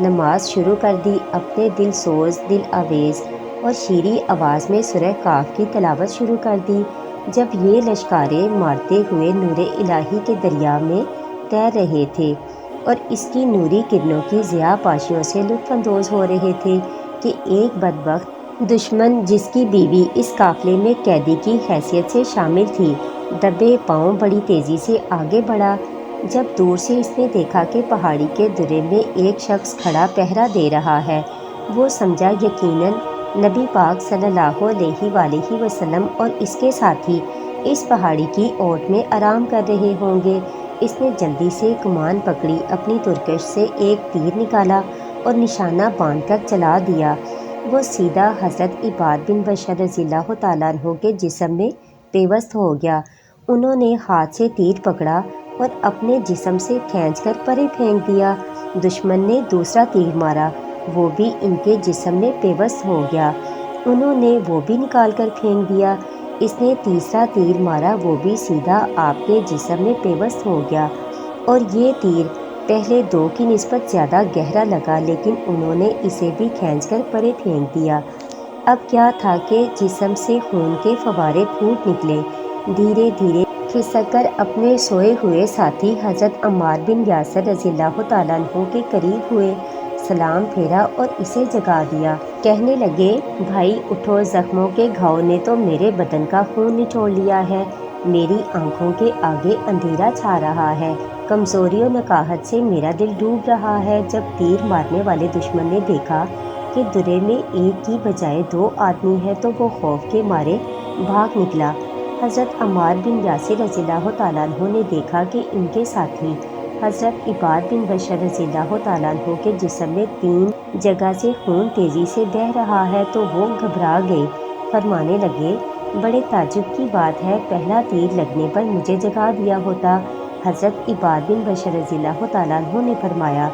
نماز شروع کر دی، اپنے دل سوز، دل آویز اور شیریں آواز میں سورہ کاف کی تلاوت شروع کر دی۔ جب یہ لشکارے مارتے ہوئے نور الہی کے دریا میں تیر رہے تھے اور اس کی نوری کرنوں کی ضیاء پاشیوں سے لطف اندوز ہو رہے تھے کہ ایک بدبخت دشمن جس کی بیوی اس قافلے میں قیدی کی حیثیت سے شامل تھی، دبے پاؤں بڑی تیزی سے آگے بڑھا۔ جب دور سے اس نے دیکھا کہ پہاڑی کے درے میں ایک شخص کھڑا پہرا دے رہا ہے، وہ سمجھا یقیناً نبی پاک صلی اللہ علیہ وآلہ وسلم اور اس کے ساتھی اس پہاڑی کی اوٹ میں آرام کر رہے ہوں گے۔ اس نے جلدی سے کمان پکڑی، اپنی ترکش سے ایک تیر نکالا اور نشانہ باندھ کر چلا دیا۔ وہ سیدھا حضرت عباد بن بشر رضی اللہ تعالیٰ عنہ کے جسم میں پیوست ہو گیا۔ انہوں نے ہاتھ سے تیر پکڑا اور اپنے جسم سے کھینچ کر پرے پھینک دیا۔ دشمن نے دوسرا تیر مارا، وہ بھی ان کے جسم میں پیوست ہو گیا۔ انہوں نے وہ بھی نکال کر پھینک دیا۔ اس نے تیسرا تیر مارا، وہ بھی سیدھا آپ کے جسم میں پیوست ہو گیا، اور یہ تیر پہلے دو کی نسبت زیادہ گہرا لگا، لیکن انہوں نے اسے بھی کھینچ کر پرے پھینک دیا۔ اب کیا تھا کہ جسم سے خون کے فوارے پھوٹ نکلے، دھیرے دھیرے کھسک کر اپنے سوئے ہوئے ساتھی حضرت عمار بن یاسر رضی اللہ تعالیٰ عنہ کے قریب ہوئے، سلام پھیرا اور اسے جگا دیا۔ کہنے لگے، بھائی اٹھو، زخموں کے گھاؤ نے تو میرے بدن کا خون نچوڑ لیا ہے، میری آنکھوں کے آگے اندھیرا چھا رہا ہے، کمزوری و نکاہت سے میرا دل ڈوب رہا ہے۔ جب تیر مارنے والے دشمن نے دیکھا کہ درے میں ایک کی بجائے دو آدمی ہیں تو وہ خوف کے مارے بھاگ نکلا۔ حضرت عمار بن یاسر رضی اللہ تعالیٰ عنہ نے دیکھا کہ ان کے ساتھی حضرت عباد بن بشر رضی اللہ تعالیٰ عنہ کے جسم میں 3 جگہ سے خون تیزی سے بہہ رہا ہے تو وہ گھبرا گئے، فرمانے لگے، بڑے تعجب کی بات ہے، پہلا تیر لگنے پر مجھے جگا دیا ہوتا۔ حضرت عباد بن بشر رضی اللہ تعالیٰ عنہ نے فرمایا،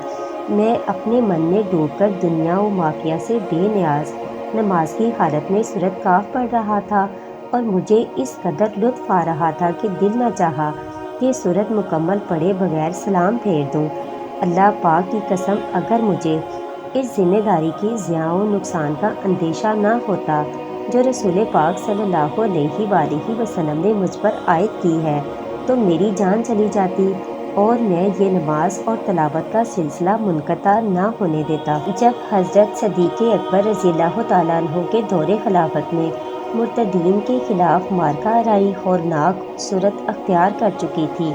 میں اپنے من میں ڈوب کر دنیا و مافیہ سے بے نیاز نماز کی حالت میں سورۃ کاف پڑھ رہا تھا، اور مجھے اس قدر لطف آ رہا تھا کہ دل نہ چاہا کہ سورت مکمل پڑھے بغیر سلام پھیر دوں۔ اللہ پاک کی قسم، اگر مجھے اس ذمہ داری کی ضیاع و نقصان کا اندیشہ نہ ہوتا جو رسول پاک صلی اللہ علیہ وآلہ وسلم نے مجھ پر عائد کی ہے تو میری جان چلی جاتی اور میں یہ نماز اور تلاوت کا سلسلہ منقطع نہ ہونے دیتا۔ جب حضرت صدیق اکبر رضی اللہ تعالیٰ عنہ کے دور خلافت میں مرتدین کے خلاف مارکہ آرائی ہولناک صورت اختیار کر چکی تھی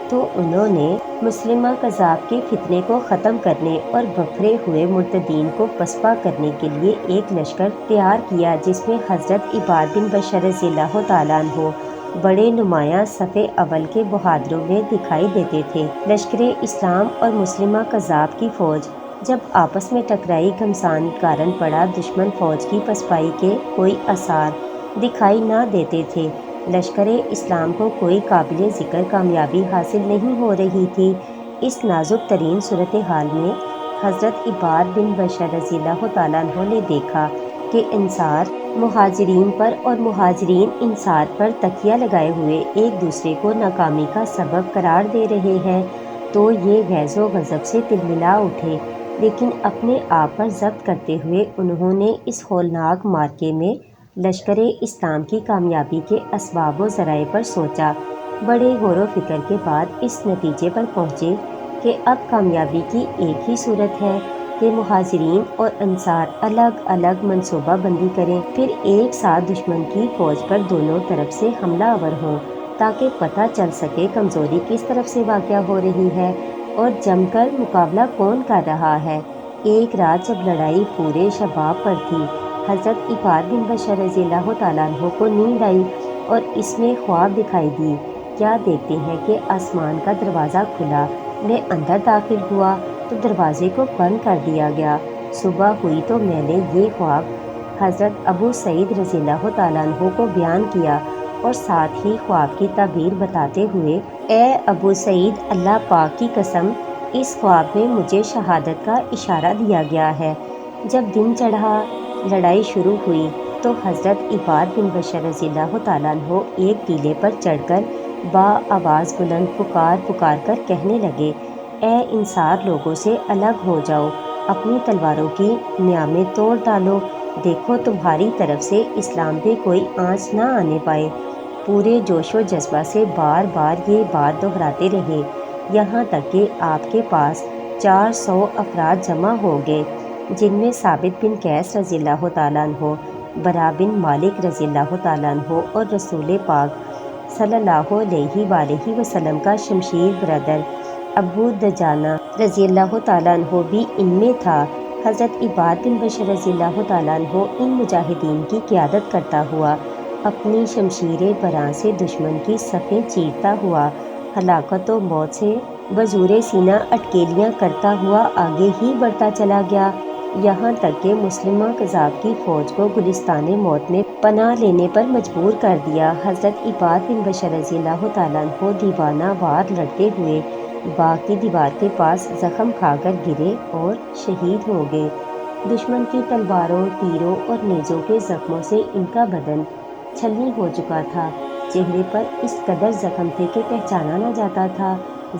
تو انہوں نے مسلمہ کذاب کے فتنے کو ختم کرنے اور بکھرے ہوئے مرتدین کو پسپا کرنے کے لیے ایک لشکر تیار کیا، جس میں حضرت عباد بن بشر رضی اللہ تعالیٰ عنہ بڑے نمایاں صف اول کے بہادروں میں دکھائی دیتے تھے۔ لشکر اسلام اور مسلمہ کذاب کی فوج جب آپس میں ٹکرائی، گھمسان کارن پڑا، دشمن فوج کی پسپائی کے کوئی آثار دکھائی نہ دیتے تھے۔ لشکر اسلام کو کوئی قابل ذکر کامیابی حاصل نہیں ہو رہی تھی۔ اس نازک ترین صورتحال میں حضرت عباد بن بشر رضی اللہ تعالیٰ عنہ نے دیکھا کہ انصار مہاجرین پر اور مہاجرین انصار پر تکیہ لگائے ہوئے ایک دوسرے کو ناکامی کا سبب قرار دے رہے ہیں، تو یہ غیظ و غضب سے تلملا اٹھے، لیکن اپنے آپ پر ضبط کرتے ہوئے انہوں نے اس ہولناک معرکے میں لشکر اسلام کی کامیابی کے اسباب و ذرائع پر سوچا۔ بڑے غور و فکر کے بعد اس نتیجے پر پہنچے کہ اب کامیابی کی ایک ہی صورت ہے کہ مہاجرین اور انصار الگ الگ منصوبہ بندی کریں، پھر ایک ساتھ دشمن کی فوج پر دونوں طرف سے حملہ آور ہوں، تاکہ پتہ چل سکے کمزوری کس طرف سے واقع ہو رہی ہے اور جم کر مقابلہ کون کر رہا ہے۔ ایک رات جب لڑائی پورے شباب پر تھی، حضرت عباد بن بشر رضی اللہ تعالیٰ عنہ کو نیند آئی اور اس میں خواب دکھائی دی۔ کیا دیکھتے ہیں کہ آسمان کا دروازہ کھلا، میں اندر داخل ہوا تو دروازے کو بند کر دیا گیا۔ صبح ہوئی تو میں نے یہ خواب حضرت ابو سعید رضی اللہ تعالیٰ عنہ کو بیان کیا اور ساتھ ہی خواب کی تعبیر بتاتے ہوئے، اے ابو سعید، اللہ پاک کی قسم، اس خواب میں مجھے شہادت کا اشارہ دیا گیا ہے۔ جب دن چڑھا، لڑائی شروع ہوئی تو حضرت عباد بن بشر رضی اللہ تعالیٰ عنہ ایک ٹیلے پر چڑھ کر با آواز بلند پکار پکار کر کہنے لگے، اے انصار لوگوں سے الگ ہو جاؤ، اپنی تلواروں کی نیامیں توڑ ڈالو، دیکھو تمہاری طرف سے اسلام پہ کوئی آنچ نہ آنے پائے۔ پورے جوش و جذبہ سے بار بار یہ بات دہراتے رہے، یہاں تک کہ آپ کے پاس 400 افراد جمع ہو گئے، جن میں ثابت بن قیس رضی اللہ تعالیٰ عنہ، برا بن مالک رضی اللہ تعالیٰ عنہ اور رسول پاک صلی اللہ علیہ وآلہ وسلم کا شمشیر برادر ابو دجانہ رضی اللہ تعالیٰ عنہ بھی ان میں تھا۔ حضرت عباد بن بشر رضی اللہ تعالیٰ عنہ ان مجاہدین کی قیادت کرتا ہوا اپنی شمشیر براں سے دشمن کی صفیں چیرتا ہوا ہلاکت و موت سے بزور سینہ اٹکیلیاں کرتا ہوا آگے ہی بڑھتا چلا گیا، یہاں تک کہ مسلمہ کذاب کی فوج کو گلستان موت میں پناہ لینے پر مجبور کر دیا۔ حضرت عباد بن بشر رضی اللہ تعالیٰ عنہ دیوانہ وار لڑتے ہوئے باغ کی دیوار کے پاس زخم کھا کر گرے اور شہید ہو گئے۔ دشمن کی تلواروں، تیروں اور نیزوں کے زخموں سے ان کا بدن چھلنی ہو چکا تھا، چہرے پر اس قدر زخم تھے کہ پہچانا نہ جاتا تھا۔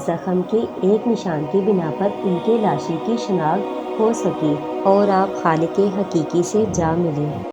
زخم کے ایک نشان کی بنا پر ان کے لاشیں کی شناخت ہو سکی اور آپ خالق حقیقی سے جا ملے۔